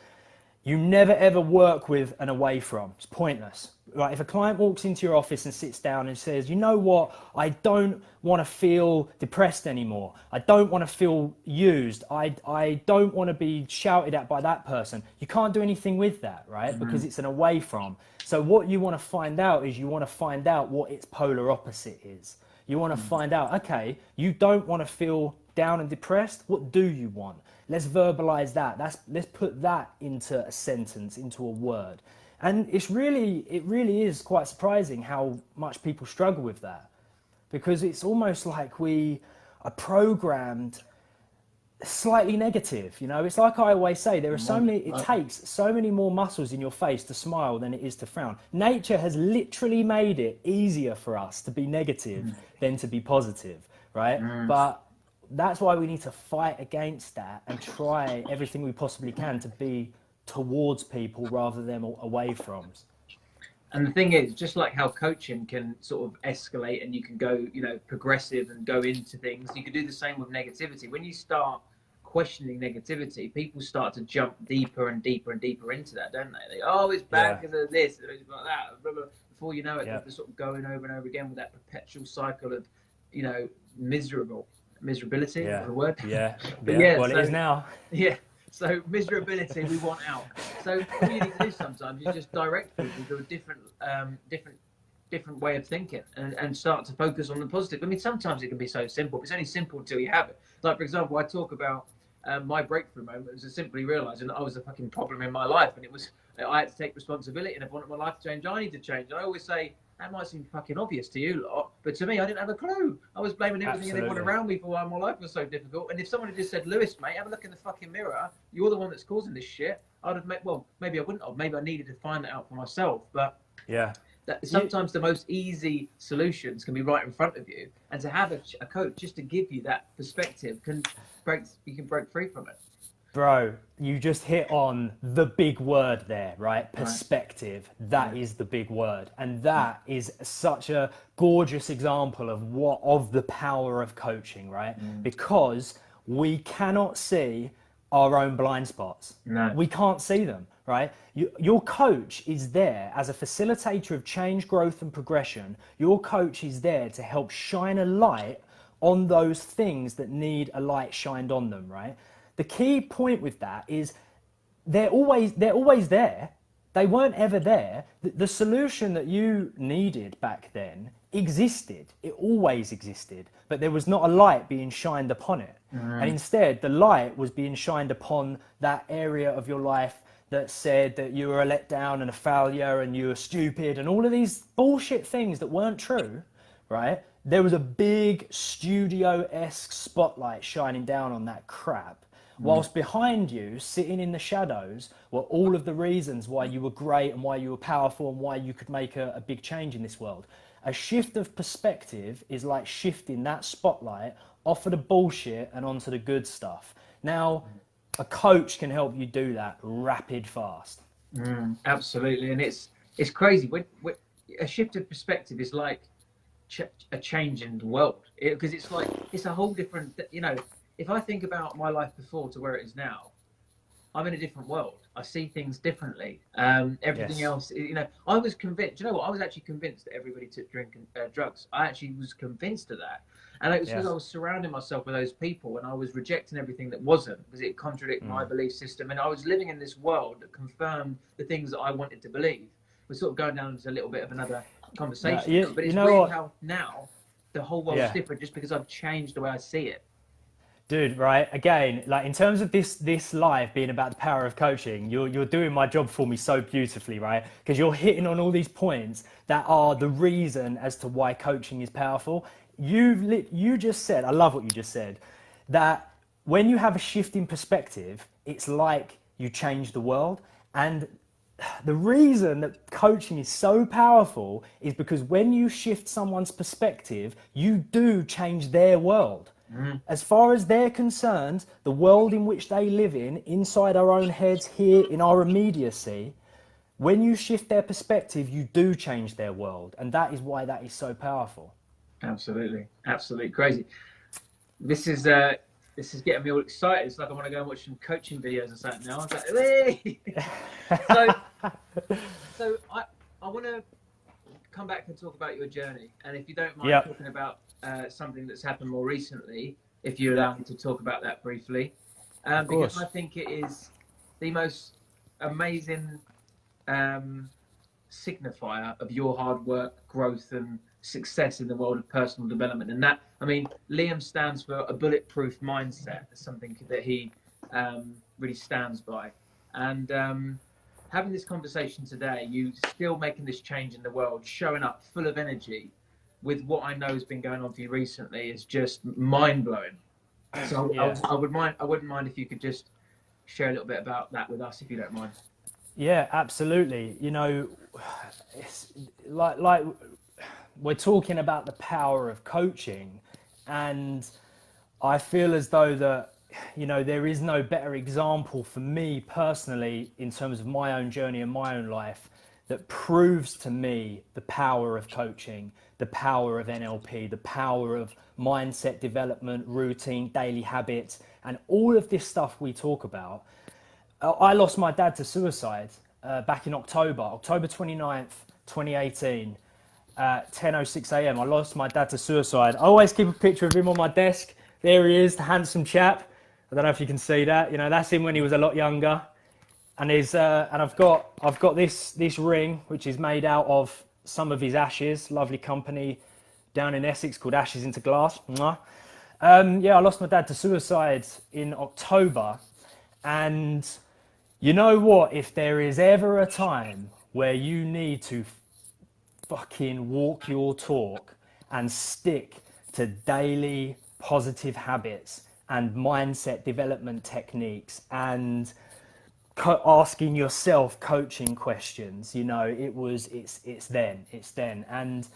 you never ever work with an away from. It's pointless, right? If a client walks into your office and sits down and says, you know what, I don't want to feel depressed anymore. I don't want to feel used. I don't want to be shouted at by that person. You can't do anything with that, right? Because it's an away from. So what you want to find out is you want to find out what its polar opposite is. You want to find out, okay, you don't want to feel down and depressed. What do you want? Let's verbalize that. Let's put that into a sentence, into a word. And it really is quite surprising how much people struggle with that, because it's almost like we are programmed slightly negative. You know, it's like I always say, there are so many, it takes so many more muscles in your face to smile than it is to frown. Nature has literally made it easier for us to be negative than to be positive, right? But that's why we need to fight against that and try everything we possibly can to be towards people rather than away from. And the thing is, just like how coaching can sort of escalate and you can go, you know, progressive and go into things, you can do the same with negativity. When you start questioning negativity, people start to jump deeper and deeper and deeper into that, don't they? They, oh, it's bad because of this, it's like that. Blah, blah. Before you know it, they're sort of going over and over again with that perpetual cycle of, you know, miserability. Yeah. The word. Yeah. Well, it is now. Yeah. So miserability, we want out. So all you need to do sometimes is just direct people to a different way of thinking and start to focus on the positive. I mean, sometimes it can be so simple. It's only simple until you have it. Like, for example, I talk about my breakthrough moment was simply realizing that I was a fucking problem in my life, and it was I had to take responsibility. And if I wanted my life to change, I need to change. And I always say, that might seem fucking obvious to you lot, but to me, I didn't have a clue. I was blaming everything and everyone around me for why my life was so difficult. And if someone had just said, Lewis, mate, have a look in the fucking mirror, you're the one that's causing this shit, I'd have made, well, maybe I wouldn't have. Maybe I needed to find that out for myself. But yeah, sometimes the most easy solutions can be right in front of you. And to have a coach just to give you that perspective you can break free from it. Bro, you just hit on the big word there, right? Perspective. That is the big word. And that is such a gorgeous example of the power of coaching, right? Because we cannot see our own blind spots. No. We can't see them, right? Your coach is there as a facilitator of change, growth, and progression. Your coach is there to help shine a light on those things that need a light shined on them, right? The key point with that is they're always there. They weren't ever there. The solution that you needed back then existed. It always existed, but there was not a light being shined upon it. And instead, the light was being shined upon that area of your life that said that you were a letdown and a failure and you were stupid and all of these bullshit things that weren't true, right? There was a big studio-esque spotlight shining down on that crap. Whilst behind you, sitting in the shadows, were all of the reasons why you were great and why you were powerful and why you could make a big change in this world. A shift of perspective is like shifting that spotlight off of the bullshit and onto the good stuff. Now, a coach can help you do that rapid fast. Absolutely. And it's crazy. When a shift of perspective is like a change in the world. Because it's like, it's a whole different, you know, if I think about my life before to where it is now, I'm in a different world. I see things differently. Everything else, you know, I was convinced, you know what, I was actually convinced that everybody took drugs. I actually was convinced of that. And it was because I was surrounding myself with those people and I was rejecting everything that wasn't because it contradicted my belief system. And I was living in this world that confirmed the things that I wanted to believe. We're sort of going down into a little bit of another conversation, but it's weird how now the whole world's different just because I've changed the way I see it. Dude, right, again, like in terms of this live being about the power of coaching, you're doing my job for me so beautifully, right? Because you're hitting on all these points that are the reason as to why coaching is powerful. You just said, I love what you just said, that when you have a shift in perspective, it's like you change the world. And the reason that coaching is so powerful is because when you shift someone's perspective, you do change their world. As far as they're concerned, the world in which they live inside our own heads here in our immediacy, when you shift their perspective, you do change their world. And that is why that is so powerful. Absolutely. Absolutely crazy. This is getting me all excited. It's like I want to go and watch some coaching videos or something now. I was like, so I want to come back and talk about your journey. And if you don't mind talking about something that's happened more recently, if you allow me to talk about that briefly, because I think it is the most amazing signifier of your hard work, growth, and success in the world of personal development. And that, I mean, Liam stands for a bulletproof mindset. It's something that he really stands by. And having this conversation today, you still making this change in the world, showing up full of energy with what I know has been going on for you recently is just mind-blowing. So Yeah. I wouldn't mind if you could just share a little bit about that with us, if you don't mind. Yeah, absolutely. You know, it's like we're talking about the power of coaching, and I feel as though that, you know, there is no better example for me personally in terms of my own journey and my own life that proves to me the power of coaching, the power of NLP, the power of mindset development, routine, daily habits, and all of this stuff we talk about. I lost my dad to suicide back in October 29th, 2018. 10:06 a.m. I lost my dad to suicide. I always keep a picture of him on my desk. There he is, the handsome chap. I don't know if you can see that. You know, that's him when he was a lot younger. And I've got this ring which is made out of some of his ashes. Lovely company down in Essex called Ashes into Glass. Yeah, I lost my dad to suicide in October, and you know what? If there is ever a time where you need to fucking walk your talk and stick to daily positive habits and mindset development techniques and asking yourself coaching questions, you know, it's then. And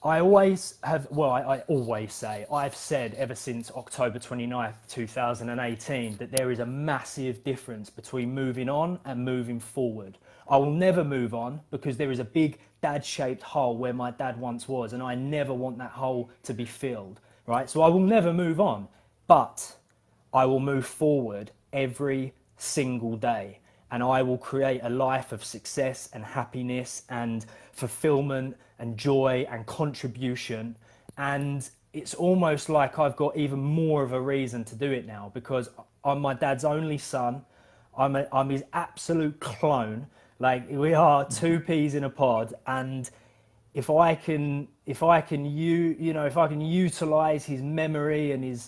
I always have, well, I always say, I've said ever since October 29th, 2018, that there is a massive difference between moving on and moving forward. I will never move on because there is a big dad-shaped hole where my dad once was, and I never want that hole to be filled, right? So I will never move on, but I will move forward every single day, and I will create a life of success and happiness and fulfillment and joy and contribution. And it's almost like I've got even more of a reason to do it now because I'm my dad's only son. I'm his absolute clone. Like, we are two peas in a pod, and if I can utilize his memory and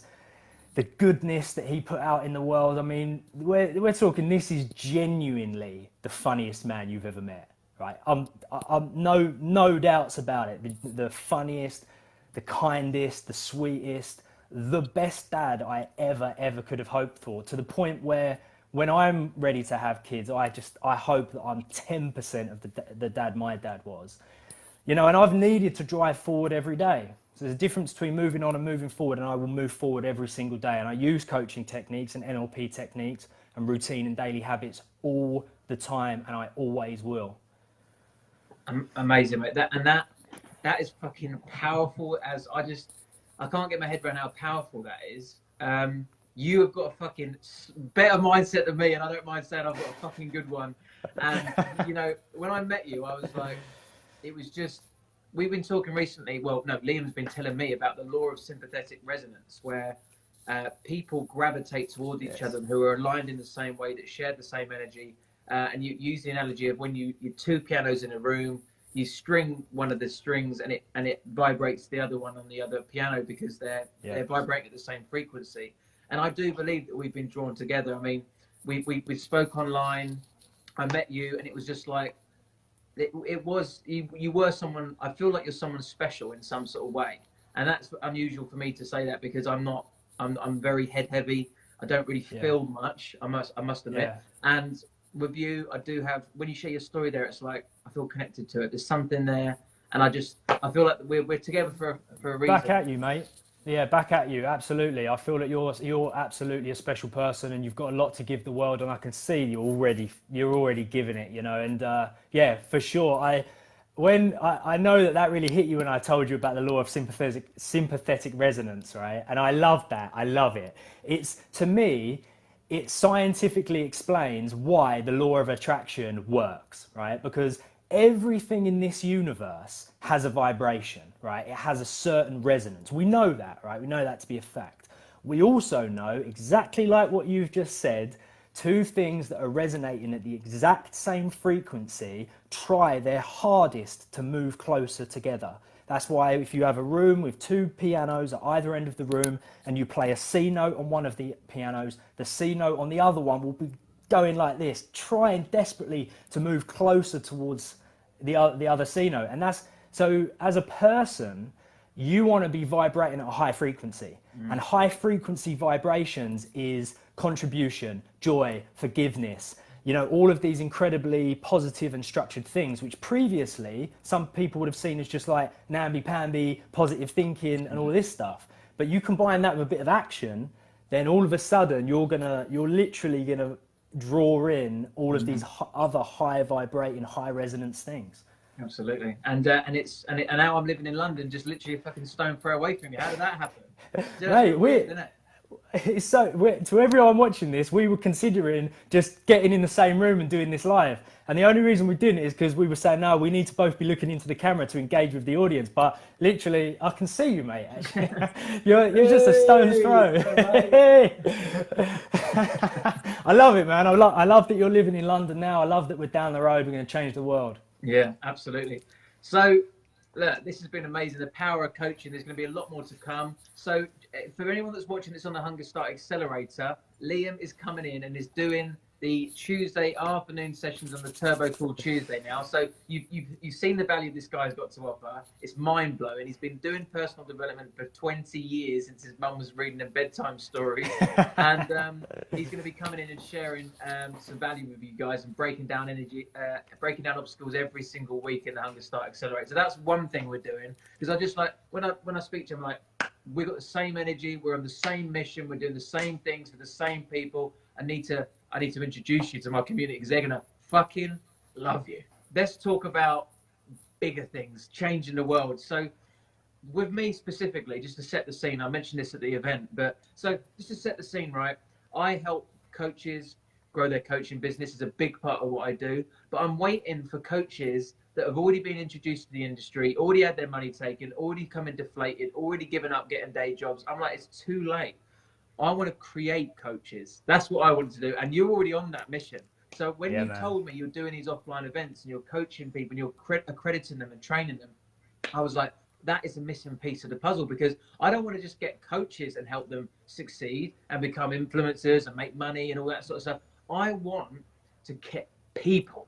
the goodness that he put out in the world. I mean, we're talking, this is genuinely the funniest man you've ever met, right? I'm no doubts about it. The funniest, the kindest, the sweetest, the best dad I ever could have hoped for, to the point where when I'm ready to have kids, I hope that I'm 10% of the dad my dad was. You know, and I've needed to drive forward every day. So there's a difference between moving on and moving forward, and I will move forward every single day. And I use coaching techniques and NLP techniques and routine and daily habits all the time, and I always will. Amazing, mate. That is fucking powerful. I can't get my head around how powerful that is. You have got a fucking better mindset than me, and I don't mind saying I've got a fucking good one. And you know, when I met you, I was like, it was just, we've been talking recently, well, no, Liam's been telling me about the law of sympathetic resonance, where people gravitate towards each other who are aligned in the same way, that share the same energy. And you use the analogy of when you're two pianos in a room, you string one of the strings and it vibrates the other one on the other piano because they're vibrating at the same frequency. And I do believe that we've been drawn together. I mean, we spoke online, I met you, and it was just like, you were someone, I feel like you're someone special in some sort of way. And that's unusual for me to say that because I'm very head heavy. I don't really feel much, I must admit. Yeah. And with you, I do have, when you share your story there, it's like, I feel connected to it. There's something there. And I feel like we're together for a reason. Back at you, mate. Yeah, back at you. Absolutely. I feel that you're absolutely a special person, and you've got a lot to give the world. And I can see you're already giving it, you know. And yeah, for sure. I know that really hit you when I told you about the law of sympathetic resonance, right? And I love that. I love it. To me, it scientifically explains why the law of attraction works, right? Because everything in this universe has a vibration, right? It has a certain resonance. We know that, right? We know that to be a fact. We also know, exactly like what you've just said, two things that are resonating at the exact same frequency try their hardest to move closer together. That's why if you have a room with two pianos at either end of the room and you play a C note on one of the pianos, the C note on the other one will be going like this, trying desperately to move closer towards the other C note. And that's, so as a person, you want to be vibrating at a high frequency. And high frequency vibrations is contribution, joy, forgiveness, you know, all of these incredibly positive and structured things, which previously some people would have seen as just like namby-pamby, positive thinking and all this stuff. But you combine that with a bit of action, then all of a sudden you're literally gonna draw in all of these other high vibrating, high resonance things. Absolutely. And now I'm living in London, just literally a fucking stone throw away from you. How did that happen? Mate, it's so to everyone watching this, we were considering just getting in the same room and doing this live, and the only reason we didn't is because we were saying, no, we need to both be looking into the camera to engage with the audience. But literally, I can see you, mate. Actually. you're just a stone's throw. I love it, man. I love that you're living in London now. I love that we're down the road. We're going to change the world. Yeah, absolutely. So look, this has been amazing. The power of coaching. There's going to be a lot more to come. So for anyone that's watching this on the Hunger Start Accelerator, Liam is coming in and is doing the Tuesday afternoon sessions on the Turbo Call Tuesday now. So you've seen the value this guy's got to offer. It's mind blowing. He's been doing personal development for 20 years since his mum was reading him bedtime stories, and he's going to be coming in and sharing some value with you guys and breaking down obstacles every single week in the Hunger Start Accelerator. So that's one thing we're doing, because I just like when I speak to him, like, we've got the same energy, we're on the same mission, we're doing the same things for the same people. I need to introduce you to my community because they're going to fucking love you. Let's talk about bigger things, changing the world. So with me specifically, just to set the scene, I mentioned this at the event, but so just to set the scene, right? I help coaches grow their coaching business. Is a big part of what I do, but I'm waiting for coaches that have already been introduced to the industry, already had their money taken, already come in deflated, already given up getting day jobs. I'm like, it's too late. I want to create coaches. That's what I want to do. And you're already on that mission. So when you told me you're doing these offline events and you're coaching people and you're accrediting them and training them, I was like, that is a missing piece of the puzzle, because I don't want to just get coaches and help them succeed and become influencers and make money and all that sort of stuff. I want to get people,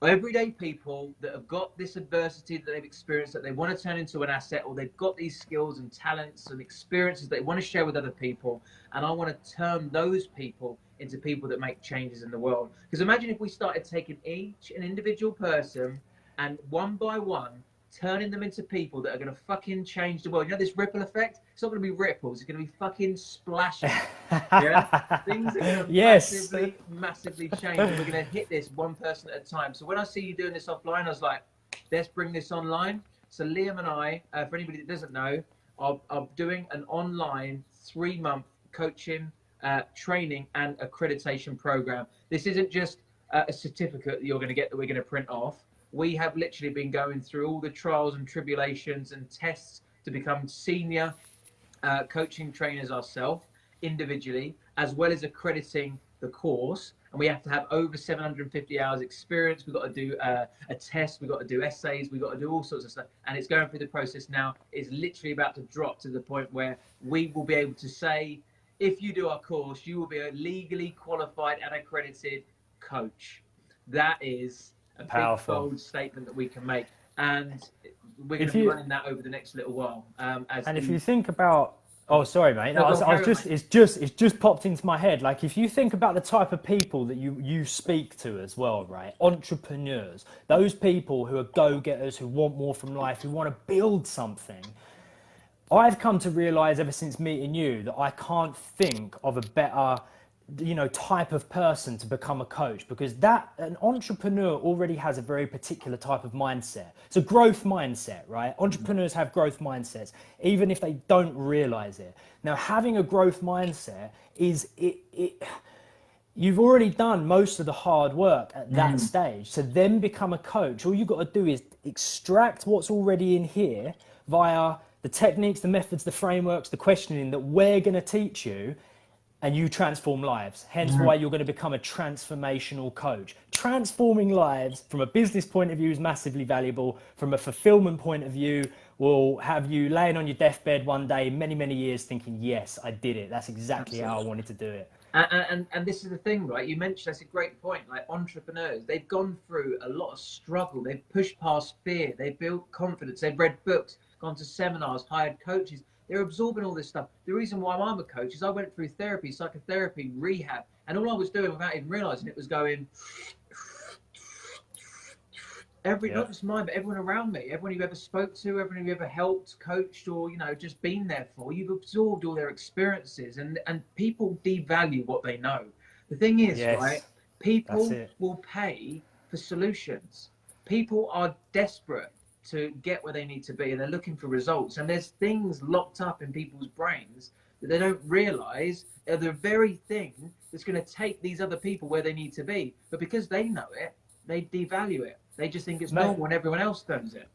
everyday people that have got this adversity that they've experienced that they want to turn into an asset, or they've got these skills and talents and experiences they want to share with other people. And I want to turn those people into people that make changes in the world. Because imagine if we started taking an individual person and one by one turning them into people that are going to fucking change the world. You know this ripple effect? It's not going to be ripples. It's going to be fucking splashing. Yeah? Things are going to massively change. And we're going to hit this one person at a time. So when I see you doing this offline, I was like, let's bring this online. So Liam and I, for anybody that doesn't know, are doing an online 3-month coaching, training and accreditation program. This isn't just a certificate that you're going to get that we're going to print off. We have literally been going through all the trials and tribulations and tests to become senior coaching trainers ourselves individually, as well as accrediting the course. And we have to have over 750 hours experience. We've got to do a test. We've got to do essays. We've got to do all sorts of stuff. And it's going through the process now. It's literally about to drop to the point where we will be able to say, if you do our course, you will be a legally qualified and accredited coach. That is a big, bold statement that we can make, and we're going to be running that over the next little while. If you think about, oh, sorry, mate, it's just popped into my head. Like, if you think about the type of people that you speak to as well, right? Entrepreneurs, those people who are go-getters, who want more from life, who want to build something. I've come to realize ever since meeting you that I can't think of a better type of person to become a coach, because an entrepreneur already has a very particular type of mindset. It's a growth mindset, right? Entrepreneurs have growth mindsets, even if they don't realize it. Now, having a growth mindset is you've already done most of the hard work at that stage. To then become a coach, all you've got to do is extract what's already in here via the techniques, the methods, the frameworks, the questioning that we're going to teach you, and you transform lives. Hence why you're going to become a transformational coach. Transforming lives from a business point of view is massively valuable. From a fulfillment point of view, will have you laying on your deathbed one day, many, many years thinking, yes, I did it. That's exactly how I wanted to do it. And this is the thing, right? You mentioned, that's a great point. Like, entrepreneurs, they've gone through a lot of struggle. They've pushed past fear. They've built confidence. They've read books, gone to seminars, hired coaches. They're absorbing all this stuff. The reason why I'm a coach is I went through therapy, psychotherapy, rehab, and all I was doing without even realizing it was going not just mine, but everyone around me, everyone you ever spoke to, everyone you ever helped, coached, or just been there for. You've absorbed all their experiences, and people devalue what they know. The thing is, right? People will pay for solutions. People are desperate to get where they need to be, and they're looking for results. And there's things locked up in people's brains that they don't realize are the very thing that's going to take these other people where they need to be. But because they know it, they devalue it. They just think it's normal when everyone else does it.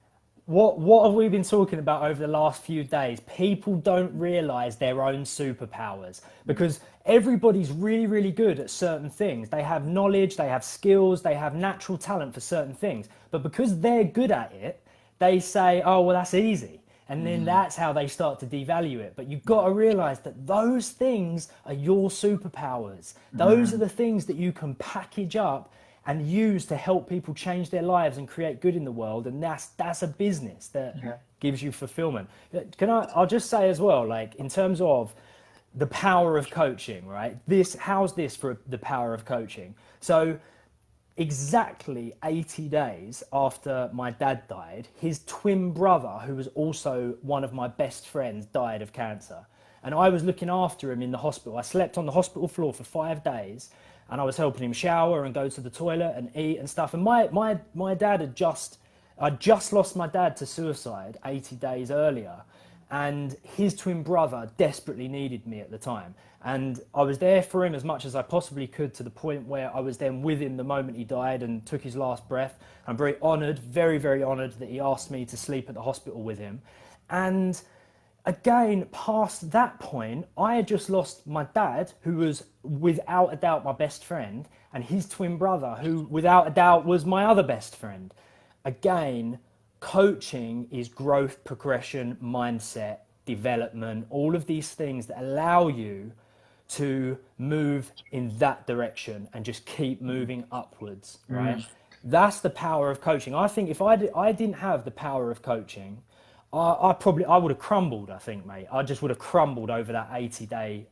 What have we been talking about over the last few days? People don't realize their own superpowers, because everybody's really, really good at certain things. They have knowledge, they have skills, they have natural talent for certain things. But because they're good at it, they say, oh, well, that's easy. And then that's how they start to devalue it. But you've got to realize that those things are your superpowers. Those are the things that you can package up and use to help people change their lives and create good in the world. And that's a business that gives you fulfillment. I'll just say as well, like in terms of the power of coaching, right? How's this for the power of coaching? So exactly 80 days after my dad died, his twin brother, who was also one of my best friends, died of cancer. And I was looking after him in the hospital. I slept on the hospital floor for 5 days, and I was helping him shower and go to the toilet and eat and stuff. And my dad I just lost my dad to suicide 80 days earlier. And his twin brother desperately needed me at the time. And I was there for him as much as I possibly could, to the point where I was then with him the moment he died and took his last breath. I'm very honored, very, very honored that he asked me to sleep at the hospital with him. And again, past that point, I had just lost my dad, who was without a doubt my best friend, and his twin brother, who without a doubt was my other best friend. Again, coaching is growth, progression, mindset, development, all of these things that allow you to move in that direction and just keep moving upwards, right? That's the power of coaching. I think if I didn't have the power of coaching, I would have crumbled, I think, mate. I just would have crumbled over that 80 day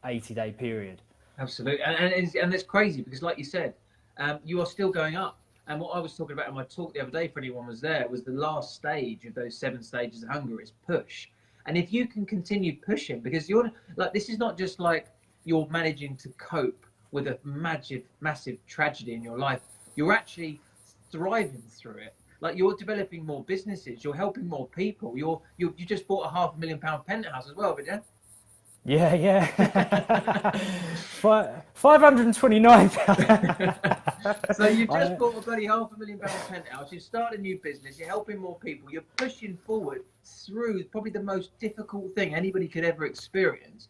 period. Absolutely. And it's crazy because, like you said, you are still going up. And what I was talking about in my talk the other day, for anyone was there, was the last stage of those 7 stages of hunger is push. And if you can continue pushing, because you're like, this is not just like you're managing to cope with a massive tragedy in your life. You're actually thriving through it. Like, you're developing more businesses, you're helping more people. You just bought a £500,000 penthouse as well, but yeah. 529,000. So you just bought a bloody £500,000 penthouse. You start a new business. You're helping more people. You're pushing forward through probably the most difficult thing anybody could ever experience.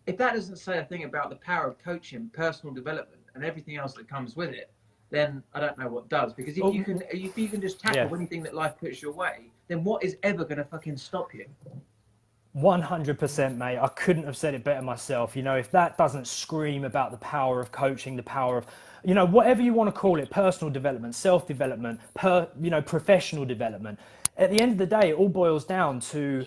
If that doesn't say a thing about the power of coaching, personal development, and everything else that comes with it, then I don't know what does. Because if you can just tackle anything that life puts your way, then what is ever going to fucking stop you? 100%, mate. I couldn't have said it better myself. If that doesn't scream about the power of coaching, the power of, whatever you want to call it, personal development, self-development, professional development. At the end of the day, it all boils down to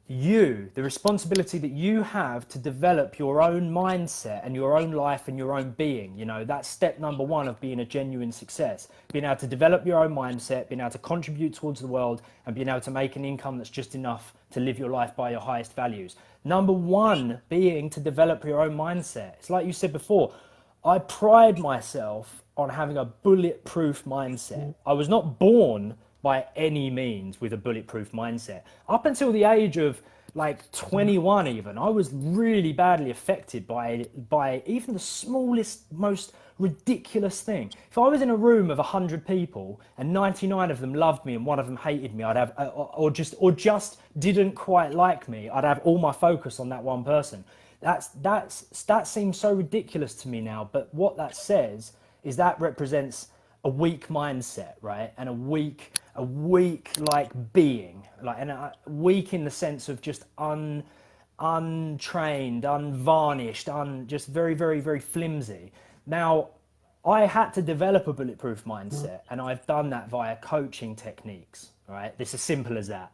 the responsibility that you have to develop your own mindset and your own life and your own being. That's step number 1 of being a genuine success. Being able to develop your own mindset, being able to contribute towards the world, and being able to make an income that's just enough to live your life by your highest values. Number 1 being to develop your own mindset. It's like you said before, I pride myself on having a bulletproof mindset. I was not born by any means with a bulletproof mindset. Up until the age of like 21 even, I was really badly affected by even the smallest, most ridiculous thing. If I was in a room of 100 people and 99 of them loved me and 1 of them hated me, I'd have, or just didn't quite like me, I'd have all my focus on that one person. That seems so ridiculous to me now, but what that says is that represents a weak mindset, right? And a weak like being, and weak in the sense of just untrained, unvarnished, just very, very, very flimsy. Now, I had to develop a bulletproof mindset, and I've done that via coaching techniques, right? It's as simple as that.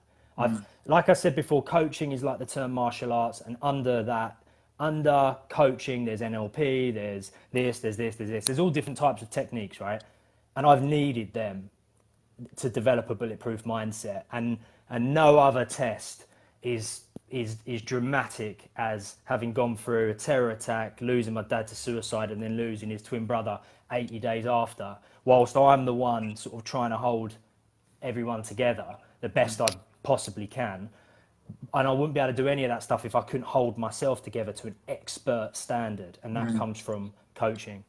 Like I said before, coaching is like the term martial arts, and under coaching, there's NLP, there's this, there's this, there's this. There's all different types of techniques, right? And I've needed them to develop a bulletproof mindset, and no other test is dramatic as having gone through a terror attack, losing my dad to suicide, and then losing his twin brother 80 days after, whilst I'm the one sort of trying to hold everyone together the best I possibly can. And I wouldn't be able to do any of that stuff if I couldn't hold myself together to an expert standard, and that comes from coaching.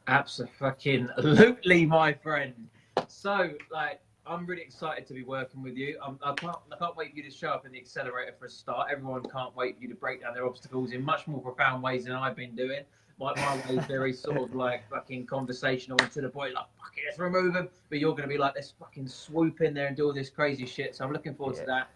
Absolutely, my friend. So, like, I'm really excited to be working with you. I can't wait for you to show up in the accelerator for a start. Everyone can't wait for you to break down their obstacles in much more profound ways than I've been doing. My way is very sort of like fucking conversational and to the point, like, fuck it, let's remove them. But you're going to be like, let's fucking swoop in there and do all this crazy shit. So I'm looking forward to that.